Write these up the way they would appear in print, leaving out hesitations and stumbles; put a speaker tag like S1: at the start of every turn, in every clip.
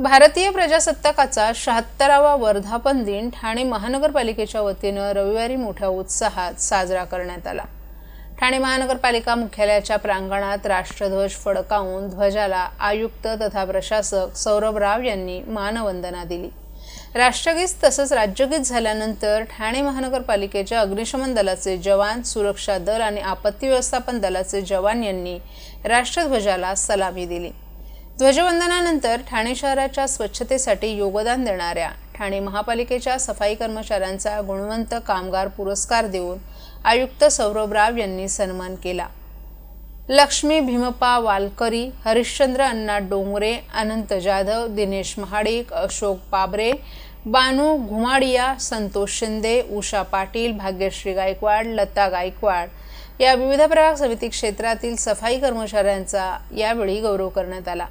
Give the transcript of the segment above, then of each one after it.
S1: भारतीय प्रजासत्ताकाचा 76वा वर्धापन दिन ठाणे महानगरपालिकेच्या वतीने रविवारी मोठ्या उत्साहात साजरा करण्यात आला। ठाणे महानगरपालिका मुख्यालयाच्या प्रांगणात राष्ट्रध्वज फडकावून ध्वजाला आयुक्त तथा प्रशासक सौरभ राव यांनी मानवंदना दिली। राष्ट्रगीत तसंच राज्यगीत झाल्यानंतर ठाणे महानगरपालिकेच्या अग्निशमन दलाचे जवान, सुरक्षा दल आणि आपत्ती व्यवस्थापन दलाचे जवान यांनी राष्ट्रध्वजाला सलामी दिली। ध्वजवंदनानंतर ठाणे शहराच्या स्वच्छतेसाठी योगदान देणाऱ्या ठाणे महापालिकेच्या सफाई कर्मचाऱ्यांचा गुणवंत कामगार पुरस्कार देऊन आयुक्त सौरभ राव यांनी सन्मान केला। लक्ष्मी भीमप्पा वालकरी, हरिश्चंद्र अण्णा डोंगरे, अनंत जाधव, दिनेश महाडिक, अशोक पाबरे, बानू घुमाडिया, संतोष शिंदे, उषा पाटील, भाग्यश्री गायकवाड, लता गायकवाड या विविध प्रभाग समिती क्षेत्रातील सफाई कर्मचाऱ्यांचा यावेळी गौरव करण्यात आला।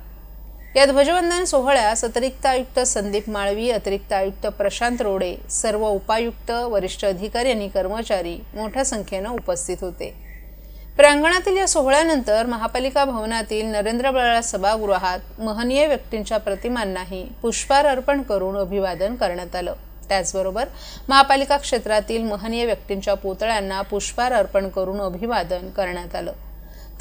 S1: या ध्वजवंदन सोहळ्यास अतिरिक्त आयुक्त संदीप माळवी, अतिरिक्त आयुक्त प्रशांत रोडे, सर्व उपायुक्त, वरिष्ठ अधिकारी आणि कर्मचारी मोठ्या संख्येने उपस्थित होते। प्रांगणातील या सोहळ्यानंतर महापालिका भवनातील नरेंद्र बळाळ सभागृहात महनीय व्यक्तींच्या प्रतिमांनाही पुष्पहार अर्पण करून अभिवादन करण्यात आलं। त्याचबरोबर महापालिका क्षेत्रातील महनीय व्यक्तींच्या पुतळ्यांना पुष्पहार अर्पण करून अभिवादन करण्यात आलं।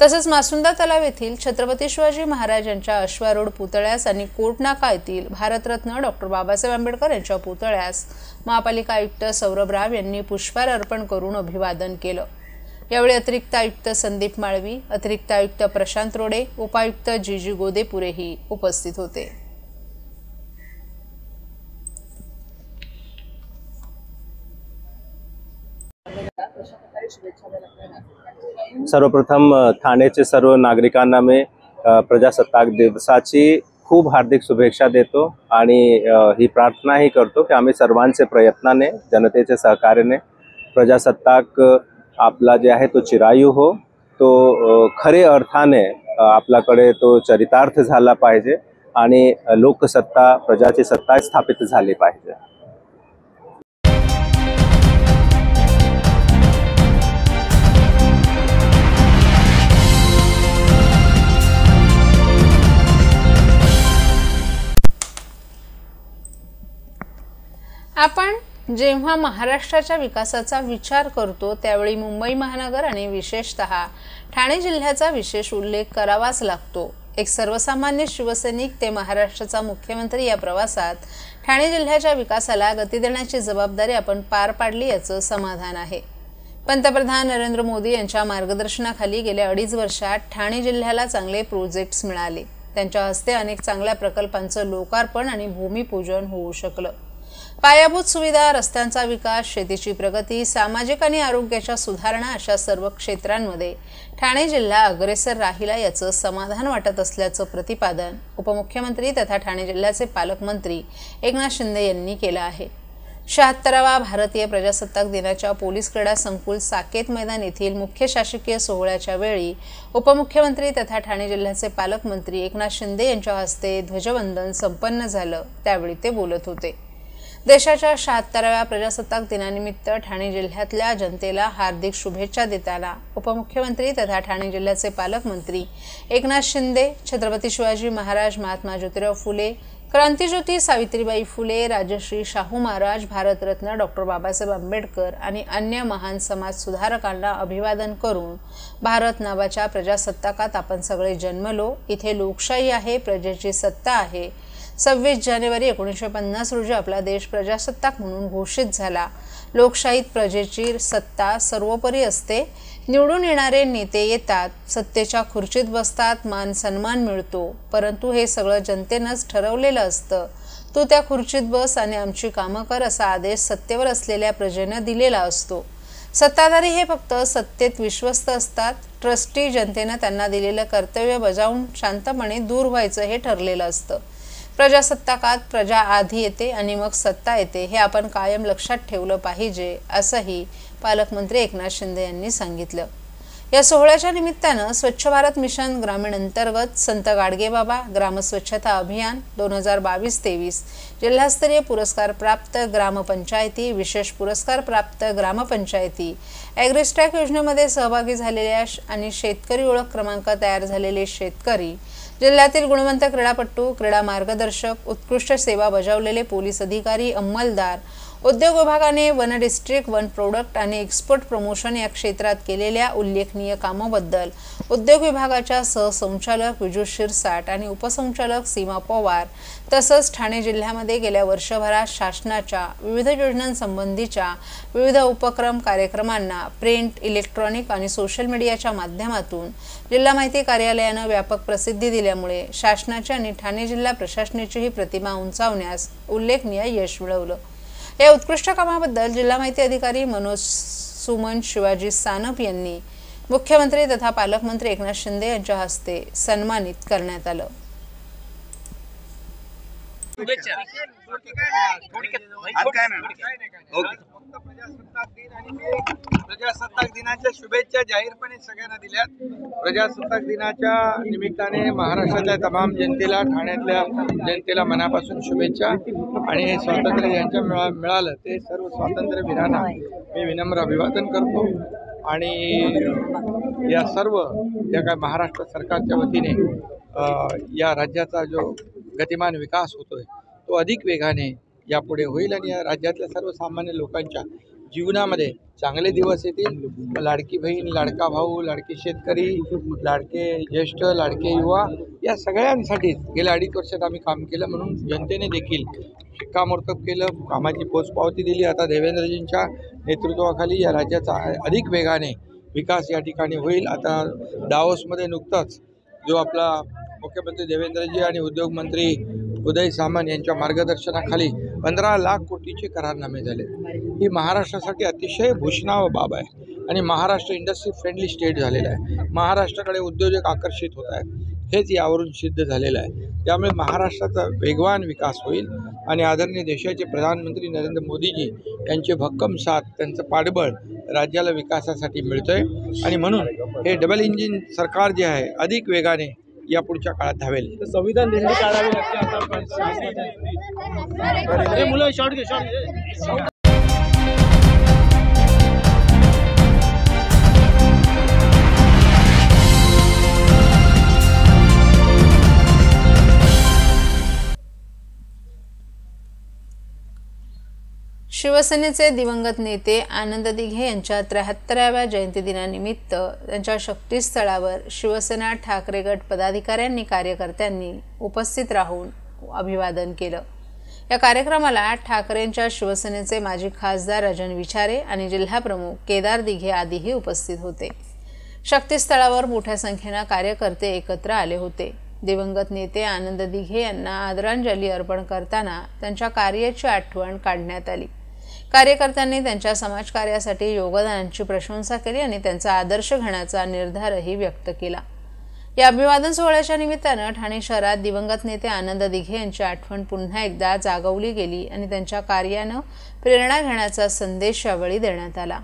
S1: तसंच मासुंदा तलाव येथील छत्रपती शिवाजी महाराज यांच्या अश्वारूढ पुतळ्यास आणि कोटनाका येथील भारतरत्न डॉक्टर बाबासाहेब आंबेडकर यांच्या पुतळ्यास महापालिका आयुक्त सौरभ राव यांनी पुष्पहार अर्पण करून अभिवादन केलं। यावेळी अतिरिक्त आयुक्त संदीप माळवी, अतिरिक्त आयुक्त प्रशांत रोडे, उपायुक्त जीजी गोदेपुरेही उपस्थित होते।
S2: सर्वप्रथम ठाणेचे सर्व नागरिकांना मी प्रजासत्ताक दिवसाची खूप हार्दिक शुभेच्छा देतो आणि ही प्रार्थनाही करतो की आम्ही सर्वांचे प्रयत्नाने, जनतेच्या सहकार्याने प्रजासत्ताक आपला जे आहे तो चिरायू हो, तो खरे अर्थाने आपल्याकडे तो चरितार्थ झाला पाहिजे आणि लोकसत्ता, प्रजाची सत्ता स्थापित झाली पाहिजे।
S1: आपण जेव्हा महाराष्ट्राच्या विकासाचा विचार करतो त्यावेळी मुंबई महानगर आणि विशेषतः ठाणे जिल्ह्याचा विशेष उल्लेख करावाच लागतो। एक सर्वसामान्य शिवसैनिक ते महाराष्ट्राचा मुख्यमंत्री या प्रवासात ठाणे जिल्ह्याच्या विकासाला गती देण्याची जबाबदारी आपण पार पाडली याचं समाधान आहे। पंतप्रधान नरेंद्र मोदी यांच्या मार्गदर्शनाखाली गेल्या 2.5 वर्षात ठाणे जिल्ह्याला चांगले प्रोजेक्ट्स मिळाले। त्यांच्या हस्ते अनेक चांगल्या प्रकल्पांचं लोकार्पण आणि भूमिपूजन होऊ शकलं। पायाभूत सुविधा, रस्त्यांचा विकास, शेतीची प्रगती, सामाजिक आणि आरोग्याच्या सुधारणा अशा सर्व क्षेत्रांमध्ये ठाणे जिल्हा अग्रेसर राहिला याचं समाधान वाटत असल्याचं प्रतिपादन उपमुख्यमंत्री तथा ठाणे जिल्ह्याचे पालकमंत्री एकनाथ शिंदे यांनी केलं आहे। 76वा भारतीय प्रजासत्ताक दिनाच्या पोलीस क्रीडा संकुल साकेत मैदान येथील मुख्य शासकीय सोहळ्याच्या वेळी उपमुख्यमंत्री तथा ठाणे जिल्ह्याचे पालकमंत्री एकनाथ शिंदे यांच्या हस्ते ध्वजवंदन संपन्न झालं। त्यावेळी ते बोलत होते। देशाच्या 76व्या प्रजासत्ताक दिनानिमित्त ठाणे जिल्ह्यातल्या जनतेला हार्दिक शुभेच्छा देताना उपमुख्यमंत्री तथा ठाणे जिल्ह्याचे पालकमंत्री एकनाथ शिंदे छत्रपती शिवाजी महाराज, महात्मा ज्योतिराव फुले, क्रांतिज्योती सावित्रीबाई फुले, राजश्री शाहू महाराज, भारतरत्न डॉक्टर बाबासाहेब आंबेडकर आणि अन्य महान समाज सुधारकांना अभिवादन करून भारत नावाच्या प्रजासत्ताकात आपण सगळे जन्मलो, इथे लोकशाही आहे, प्रजेची सत्ता आहे। 26 जानेवारी 1950 रोजी आपला देश प्रजासत्ताक म्हणून घोषित झाला। लोकशाहीत प्रजेची सत्ता सर्वोपरी असते। निवडून येणारे नेते येतात, सत्तेच्या खुर्चीत बसतात, मान सन्मान मिळतो, परंतु हे सगळं जनतेनंच ठरवलेलं असतं। तू त्या खुर्चीत बस आणि आमची कामं कर असा आदेश सत्तेवर असलेल्या प्रजेनं दिलेला असतो। सत्ताधारी हे फक्त सत्तेत विश्वस्त असतात। ट्रस्टी जनतेनं त्यांना दिलेलं कर्तव्य बजावून शांतपणे दूर व्हायचं हे ठरलेलं असतं। प्रजासत्ताकात प्रजा आधी येते आणि मग सत्ता येते हे आपण कायम लक्षात ठेवलं पाहिजे असंही पालकमंत्री एकनाथ शिंदे यांनी सांगितलं। या सोहळ्याच्या निमित्तानं स्वच्छ भारत मिशन ग्रामीण अंतर्गत संत गाडगेबाबा ग्रामस्वच्छता अभियान 2022-23 जिल्हास्तरीय पुरस्कार प्राप्त ग्रामपंचायती, विशेष पुरस्कार प्राप्त ग्रामपंचायती, ॲग्रिस्टॅक योजनेमध्ये सहभागी झालेल्या आणि शेतकरी ओळख क्रमांक तयार झालेले शेतकरी, जिल्ह्यातील गुणवंत क्रीडापटू, क्रीडा मार्गदर्शक, उत्कृष्ट सेवा बजावलेले पोलीस अधिकारी, अंमलदार, उद्योग विभागाने वन डिस्ट्रिक्ट, वन प्रोडक्ट आणि एक्सपोर्ट प्रमोशन या क्षेत्रात केलेल्या उल्लेखनीय कामाबद्दल उद्योग विभागाच्या सहसंचालक विजू शिरसाट आणि उपसंचालक सीमा पवार तसंच ठाणे जिल्ह्यामध्ये गेल्या वर्षभरात शासनाच्या विविध योजनांसंबंधीच्या विविध उपक्रम कार्यक्रमांना प्रिंट, इलेक्ट्रॉनिक आणि सोशल मीडियाच्या माध्यमातून जिल्हा माहिती कार्यालयानं व्यापक प्रसिद्धी दिल्यामुळे शासनाची आणि ठाणे जिल्हा प्रशासनाचीही प्रतिमा उंचावण्यास उल्लेखनीय यश मिळवलं। या उत्कृष्ट कामाबद्दल जिल्हा माहिती अधिकारी मनोज सुमन शिवाजी सानप यांनी मुख्यमंत्री तथा पालकमंत्री एकनाथ शिंदे यांच्या हस्ते सन्मानित करण्यात आलं।
S3: प्रजासत्ताक दिनाच्या शुभेच्छा जाहीरपणे सगळ्यांना दिल्यात। प्रजासत्ताक दिनाच्या निमित्ताने महाराष्ट्राच्या तमाम जनतेला, ठाण्यातल्या जनतेला मनापासून शुभेच्छा। आणि हे स्वातंत्र्य ज्यांच्या मिळालं ते सर्व स्वातंत्र्यवीरांना मी विनम्र अभिवादन करतो। आणि या सर्व ज्या काय महाराष्ट्र सरकारच्या वतीने या राज्याचा जो गतिमान विकास होतोय तो अधिक वेगाने यापुढे होईल आणि या राज्यातल्या सर्वसामान्य लोकांच्या जीवनामध्ये चांगले दिवस येतील। लाडकी बहीण, लाडका भाऊ, लाडके शेतकरी, लाडके ज्येष्ठ, लाडके युवा या सगळ्यांसाठी गेल्या 2.5 वर्षात आम्ही काम केलं म्हणून जनतेने देखील शिक्कामोर्तब केलं, कामाची पोचपावती दिली। आता देवेंद्रजींच्या नेतृत्वाखाली या राज्याचा अधिक वेगाने विकास या ठिकाणी होईल। आता दावोसमध्ये नुकताच जो आपला मुख्यमंत्री देवेंद्रजी आणि उद्योग मंत्री उदय सामंत यांच्या मार्गदर्शनाखाली 15 लाख कोटीचे करारनामे झाले। ही महाराष्ट्रासाठी अतिशय भूषणावह बाब आहे आणि महाराष्ट्र इंडस्ट्री फ्रेंडली स्टेट झालेला आहे। महाराष्ट्राकडे उद्योजक आकर्षित होत आहेत, हेच यावरून सिद्ध झालेलं आहे। त्यामुळे महाराष्ट्राचा वेगवान विकास होईल आणि आदरणीय देशाचे प्रधानमंत्री नरेंद्र मोदीजी यांचे भक्कम साथ, त्यांचं पाठबळ राज्याला विकासासाठी मिळतंय आणि म्हणून हे डबल इंजिन सरकार जे आहे अधिक वेगाने या पुढच्या काळात धावेल।
S4: संविधान दिंडी काढावी लागते।
S1: शिवसेनेचे दिवंगत नेते आनंद दिघे यांच्या 73व्या जयंतीदिनानिमित्त त्यांच्या शक्तीस्थळावर शिवसेना ठाकरे गट पदाधिकाऱ्यांनी, कार्यकर्त्यांनी उपस्थित राहून अभिवादन केलं। या कार्यक्रमाला ठाकरेंच्या शिवसेनेचे माजी खासदार राजन विचारे आणि जिल्हाप्रमुख केदार दिघे आदीही उपस्थित होते। शक्तीस्थळावर मोठ्या संख्येने कार्यकर्ते एकत्र आले होते। दिवंगत नेते आनंद दिघे यांना आदरांजली अर्पण करताना त्यांच्या कार्याची आठवण काढण्यात आली। कार्यकर्त्यांनी त्यांच्या समाजकार्यासाठी योगदानाची प्रशंसा केली आणि त्यांचा आदर्श घेण्याचा निर्धारही व्यक्त केला। या अभिवादन सोहळ्याच्या निमित्तानं ठाणे शहरात दिवंगत नेते आनंद दिघे यांची आठवण पुन्हा एकदा जागवली गेली आणि त्यांच्या कार्यानं प्रेरणा घेण्याचा संदेश यावेळी देण्यात आला।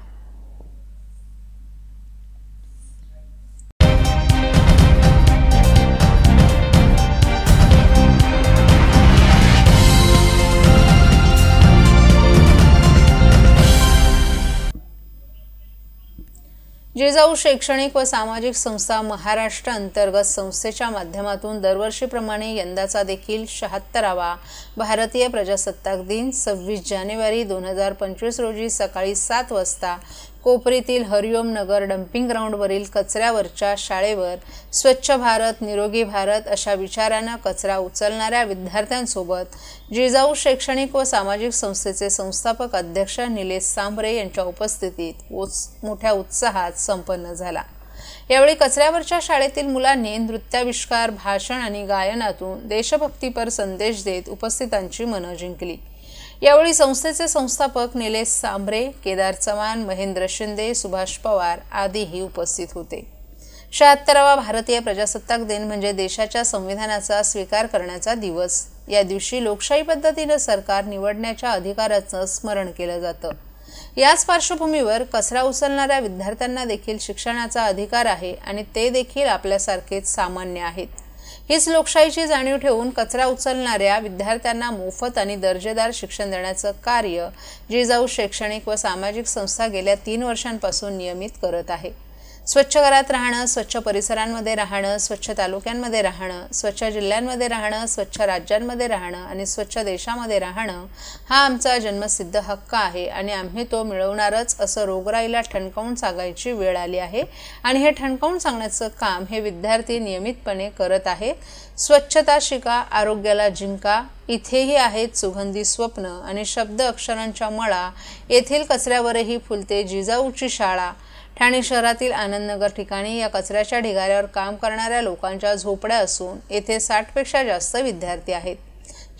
S1: जिजाऊ शैक्षणिक व सामाजिक संस्था महाराष्ट्र अंतर्गत संस्थेच्या माध्यमातून दरवर्षीप्रमाणे यंदाचा देखील 76वा भारतीय प्रजासत्ताक दिन 26 जानेवारी 2025 रोजी सकाळी 7 वाजता कोपरीतील हरिओम नगर डम्पिंग ग्राउंडवरील कचऱ्यावरच्या शाळेवर स्वच्छ भारत, निरोगी भारत अशा विचारानं कचरा उचलणाऱ्या विद्यार्थ्यांसोबत जिजाऊ शैक्षणिक व सामाजिक संस्थेचे संस्थापक अध्यक्ष निलेश सांभरे यांच्या उपस्थितीत मोठ्या उत्साहात संपन्न झाला। यावेळी कचऱ्यावरच्या शाळेतील मुलांनी नृत्याविष्कार, भाषण आणि गायनातून देशभक्तीपर संदेश देत उपस्थितांची मनं जिंकली। यावेळी संस्थेचे संस्थापक निलेश सांभरे, केदार चव्हाण, महेंद्र शिंदे, सुभाष पवार आदीही उपस्थित होते। 76वा भारतीय प्रजासत्ताक दिन म्हणजे देशाच्या संविधानाचा स्वीकार करण्याचा दिवस। या दिवशी लोकशाही पद्धतीने सरकार निवडण्याच्या अधिकाराचं स्मरण केलं जातं। याच पार्श्वभूमीवर कचरा उचलणाऱ्या विद्यार्थ्यांना देखील शिक्षणाचा अधिकार आहे आणि ते देखील आपल्यासारखेच सामान्य आहेत। हीच लोकशाहीची जाणीव ठेवून कचरा उचलणाऱ्या विद्यार्थ्यांना मोफत आणि दर्जेदार शिक्षण देण्याचं कार्य जिजाऊ शैक्षणिक व सामाजिक संस्था गेल्या 3 वर्षांपासून नियमित करत आहे। स्वच्छ घरात राहणं, स्वच्छ परिसरांमध्ये राहणं, स्वच्छ तालुक्यांमध्ये राहणं, स्वच्छ जिल्ह्यांमध्ये राहणं, स्वच्छ राज्यांमध्ये राहणं आणि स्वच्छ देशामध्ये राहणं हा आमचा जन्मसिद्ध हक्क आहे आणि आम्ही तो मिळवणारच असं रोगराईला ठणकावून सांगायची वेळ आली आहे आणि हे ठणकावून सांगण्याचं काम हे विद्यार्थी नियमितपणे करत आहेत. स्वच्छता शिका, आरोग्याला जिंका, इथेही आहेत सुगंधी स्वप्न आणि शब्द अक्षरांच्या मळा, येथील कचऱ्यावरही फुलते जिजाऊची शाळा. ठाणे शहरातील आनंदनगर ठिकाणी या कचऱ्याच्या ढिगाऱ्यावर काम करणाऱ्या लोकांच्या झोपड्या असून येथे 60 पेक्षा जास्त विद्यार्थी आहेत.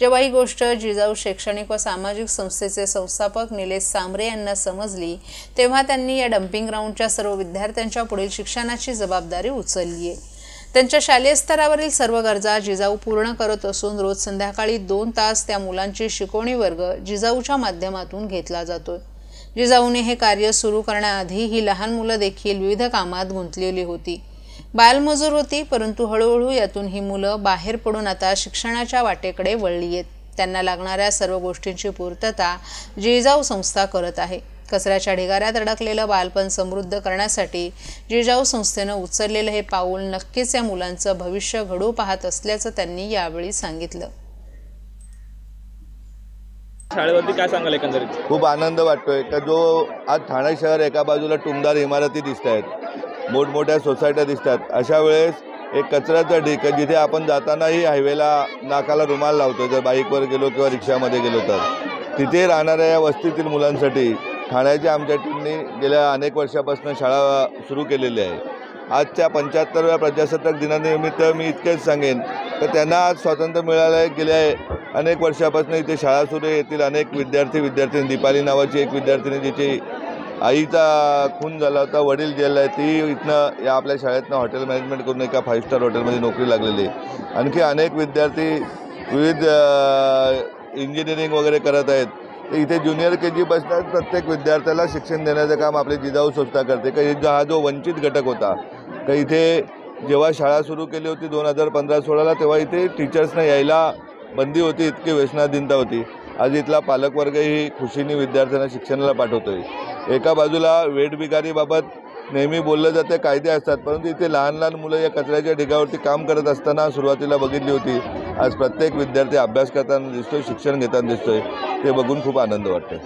S1: जेव्हा ही गोष्ट जिजाऊ शैक्षणिक व सामाजिक संस्थेचे संस्थापक निलेश सांबरे यांना समजली तेव्हा त्यांनी या डम्पिंग ग्राउंडच्या सर्व विद्यार्थ्यांच्या पुढील शिक्षणाची जबाबदारी उचलली आहे. त्यांच्या शालेय स्तरावरील सर्व गरजा जिजाऊ पूर्ण करत असून रोज संध्याकाळी 2 तास त्या मुलांची शिकवणी वर्ग जिजाऊच्या माध्यमातून घेतला जातोय. जिजाऊने हे कार्य सुरू करण्याआधी ही लहान मुलं देखील विविध कामात गुंतलेली होती. बालमजूर होती, परंतु हळूहळू यातून ही मुलं बाहेर पडून आता शिक्षणाच्या वाटेकडे वळली आहेत. त्यांना लागणाऱ्या सर्व गोष्टींची पूर्तता जिजाऊ संस्था करत आहे. कचऱ्याच्या ढिगाऱ्यात अडकलेलं बालपण समृद्ध करण्यासाठी जिजाऊ संस्थेनं उचललेलं हे पाऊल नक्कीच या मुलांचं भविष्य घडू पाहत असल्याचं त्यांनी यावेळी सांगितलं.
S4: शाळेवरती काय सांगाल एकंदरीत?
S5: खूप आनंद वाटतोय का जो आज ठाणे शहर एका बाजूला टुमदार इमारती दिसत आहेत, मोठमोठ्या सोसायट्या दिसतात, अशा वेळेस एक कचऱ्याचा ढीग जिथे आपण जातानाही हायवेला नाकाला रुमाल लावतो जर बाईकवर गेलो किंवा रिक्षामध्ये गेलो तर, तिथे राहणाऱ्या या वस्तीतील मुलांसाठी ठाण्याच्या आमच्या टीमने गेल्या अनेक वर्षापासून शाळा सुरू केलेली आहे. आजच्या 75व्या प्रजासत्ताक दिनानिमित्त मी इतकेच सांगेन तर त्यांना आज स्वातंत्र्य मिळालं आहे. गेल्या अनेक वर्षापासून इथे शाळा सुरू आहे. येथील अनेक विद्यार्थी दीपाली नावाची एक विद्यार्थिनी जिची आईचा खून झाला होता, वडील जेलला आहे, ती इथनं या आपल्या शाळेतनं हॉटेल मॅनेजमेंट करून एका 5 स्टार हॉटेलमध्ये नोकरी लागलेली आहे. आणखी अनेक विद्यार्थी विविध इंजिनिअरिंग वगैरे करत आहेत. इथे ज्युनियर KG पासून प्रत्येक विद्यार्थ्याला शिक्षण देण्याचं काम आपली जिजाऊ संस्था करते. का हा जो वंचित घटक होता का इथे जेव्हा शाळा सुरू केली होती 2015-16ला तेव्हा इथे टीचर्सना यायला बंदी होती, इतकी व्यसनाधीनता होती. आज इथला पालकवर्गही खुशीने विद्यार्थ्यांना शिक्षणाला पाठवतोय. एका बाजूला वेठबिगारीबाबत नेहमी बोललं जाते, कायदे असतात, परंतु इथे लहान लहान मुलं या कचऱ्याच्या ढिगावरती काम करत असताना सुरुवातीला बघितली होती. आज प्रत्येक विद्यार्थी अभ्यास करताना दिसतोय, शिक्षण घेताना दिसतोय. ते बघून खूप आनंद वाटतोय.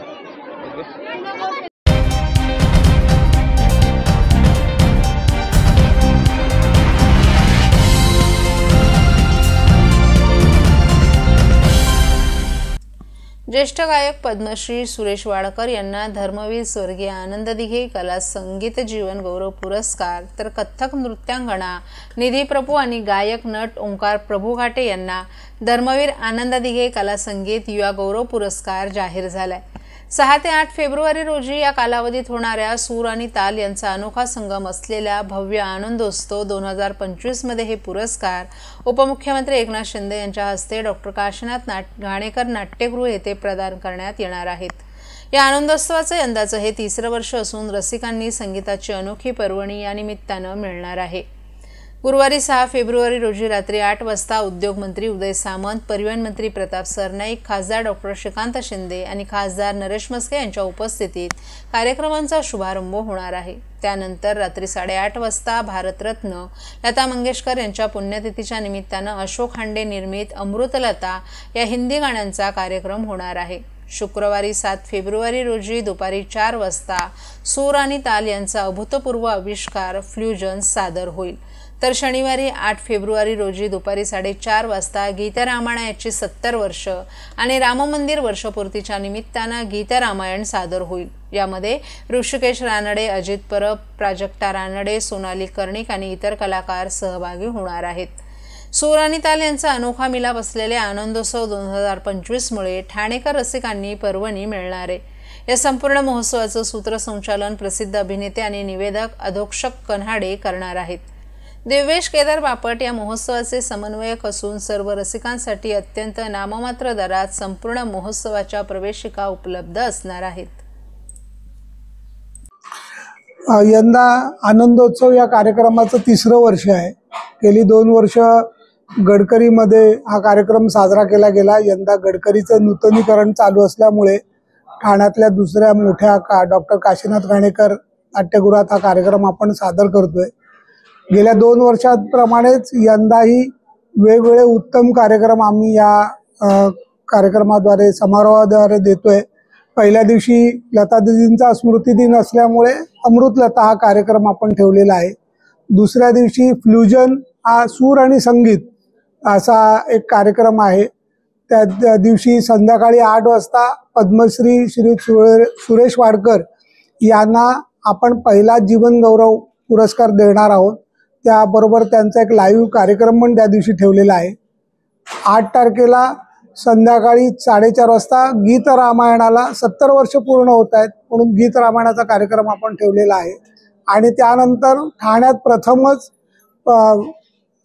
S1: ज्येष्ठ गायक पद्मश्री सुरेश वाडकर यांना धर्मवीर स्वर्गीय आनंद दिघे कला संगीत जीवन गौरव पुरस्कार, तर कथ्थक नृत्यांगणा निधी प्रभू आणि गायक नट ओंकार प्रभू घाटे यांना धर्मवीर आनंद दिघे कला संगीत युवा गौरव पुरस्कार जाहीर झालाय. 6 ते 8 फेब्रुवारी रोजी या कालावधीत होणाऱ्या सूर आणि ताल यांचा अनोखा संगम असलेल्या भव्य आनंदोत्सव 2025 मध्ये हे पुरस्कार उपमुख्यमंत्री एकनाथ शिंदे यांच्या हस्ते डॉक्टर काशीनाथ घाणेकर नाट्यगृह येथे प्रदान करण्यात येणार आहेत. या आनंदोत्सवाचं यंदाचं हे 3रं वर्ष असून रसिकांनी संगीताची अनोखी पर्वणी या निमित्तानं मिळणार आहे. गुरुवारी 6 फेब्रुवारी रोजी रात्री 8 वाजता उद्योगमंत्री उदय सामंत, परिवहन मंत्री प्रताप सरनाईक, खासदार डॉक्टर श्रीकांत शिंदे आणि खासदार नरेश मस्के यांच्या उपस्थितीत कार्यक्रमांचा शुभारंभ होणार आहे. त्यानंतर रात्री 8:30 वाजता भारतरत्न लता मंगेशकर यांच्या पुण्यतिथीच्या निमित्तानं अशोक हांडे निर्मित अमृतलता या हिंदी गाण्यांचा कार्यक्रम होणार आहे. शुक्रवारी 7 फेब्रुवारी रोजी दुपारी 4 वाजता सूर आणि ताल यांचा अभूतपूर्व आविष्कार फ्युजन सादर होईल. तर शनिवारी 8 फेब्रुवारी रोजी दुपारी 4:30 वाजता गीतरामायणाची 70 वर्ष आणि राममंदिर वर्षपूर्तीच्या निमित्तानं गीतरामायण सादर होईल. यामध्ये ऋषिकेश रानडे, अजित परब, प्राजक्ता रानडे, सोनाली कर्णिक आणि इतर कलाकार सहभागी होणार आहेत. सूर आणि ताल यांचा अनोखा मिलाप असलेले आनंदोत्सव 2025 मुळे ठाणेकर रसिकांनी पर्वणी मिळणार आहे. या संपूर्ण महोत्सवाचं सूत्रसंचालन प्रसिद्ध अभिनेते आणि निवेदक अधोक्षक कन्हाडे करणार आहेत. देवेश केदार बापट या महोत्सवाचे समन्वयक असून सर्व रसिकांसाठी अत्यंत नाममात्र दरात संपूर्ण महोत्सवाच्या प्रवेशिका उपलब्ध असणार आहेत.
S6: यंदा आनंदोत्सव या कार्यक्रमाचं 3रं वर्ष आहे. गेली 2 वर्ष गडकरीमध्ये हा कार्यक्रम साजरा केला गेला. यंदा गडकरीचं नूतनीकरण चालू असल्यामुळे ठाण्यातल्या दुसऱ्या मोठ्या डॉक्टर काशीनाथ घाणेकर नाट्यगृहात हा कार्यक्रम आपण सादर करतोय. गेल्या 2 वर्षांप्रमाणेच यंदाही वेगवेगळे उत्तम कार्यक्रम आम्ही या कार्यक्रमाद्वारे समारोहाद्वारे देतोय. पहिल्या दिवशी लता दीदींचा स्मृती दिन असल्यामुळे अमृतलता हा कार्यक्रम आपण ठेवलेला आहे. दुसऱ्या दिवशी फ्युजन हा सूर आणि संगीत असा एक कार्यक्रम आहे. त्या दिवशी संध्याकाळी 8 वाजता पद्मश्री श्री सुरेश वाडकर यांना आपण पहिला जीवन गौरव पुरस्कार देणार आहोत. त्याबरोबर त्यांचा एक लाईव्ह कार्यक्रम पण त्या दिवशी ठेवलेला आहे. 8 तारखेला संध्याकाळी 4:30 वाजता गीत रामायणाला 70 वर्ष पूर्ण होत आहेत म्हणून गीत रामायणाचा कार्यक्रम आपण ठेवलेला आहे. आणि त्यानंतर ठाण्यात प्रथमच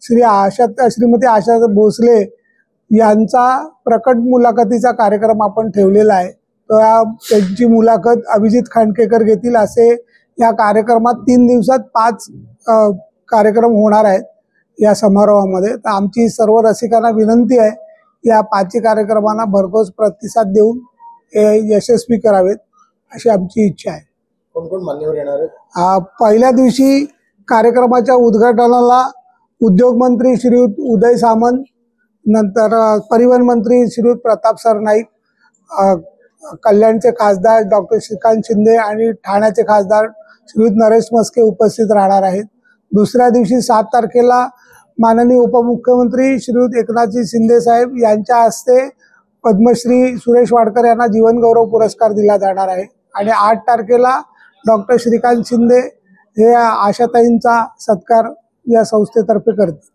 S6: श्रीमती आशा भोसले यांचा प्रकट मुलाखतीचा कार्यक्रम आपण ठेवलेला आहे. त्यांची मुलाखत अभिजित खांडकेकर घेतील. असे या कार्यक्रमात 3 दिवसात 5 कार्यक्रम होणार आहेत या समारोहामध्ये. तर आमची सर्व रसिकांना विनंती आहे या 5 कार्यक्रमांना भरघोस प्रतिसाद देऊन यशस्वी करावेत अशी आमची इच्छा आहे.
S7: कोण कोण मान्यवर येणार आहेत?
S6: पहिल्या दिवशी कार्यक्रमाच्या उद्घाटनाला उद्योग मंत्री श्रीयुत उदय सामंत, नंतर परिवहन मंत्री श्रीयुत प्रताप सरनाईक, कल्याणचे खासदार डॉक्टर श्रीकांत शिंदे आणि ठाण्याचे खासदार श्रीयुत नरेश मस्के उपस्थित राहणार आहेत. दुसऱ्या दिवशी 7 तारखेला माननीय उपमुख्यमंत्री श्रीयुत एकनाथजी शिंदे साहेब यांच्या हस्ते पद्मश्री सुरेश वाडकर यांना जीवन गौरव पुरस्कार दिला जाणार आहे. आणि 8 तारखेला डॉक्टर श्रीकांत शिंदे हे आशाताईंचा सत्कार या संस्थेतर्फे करतील.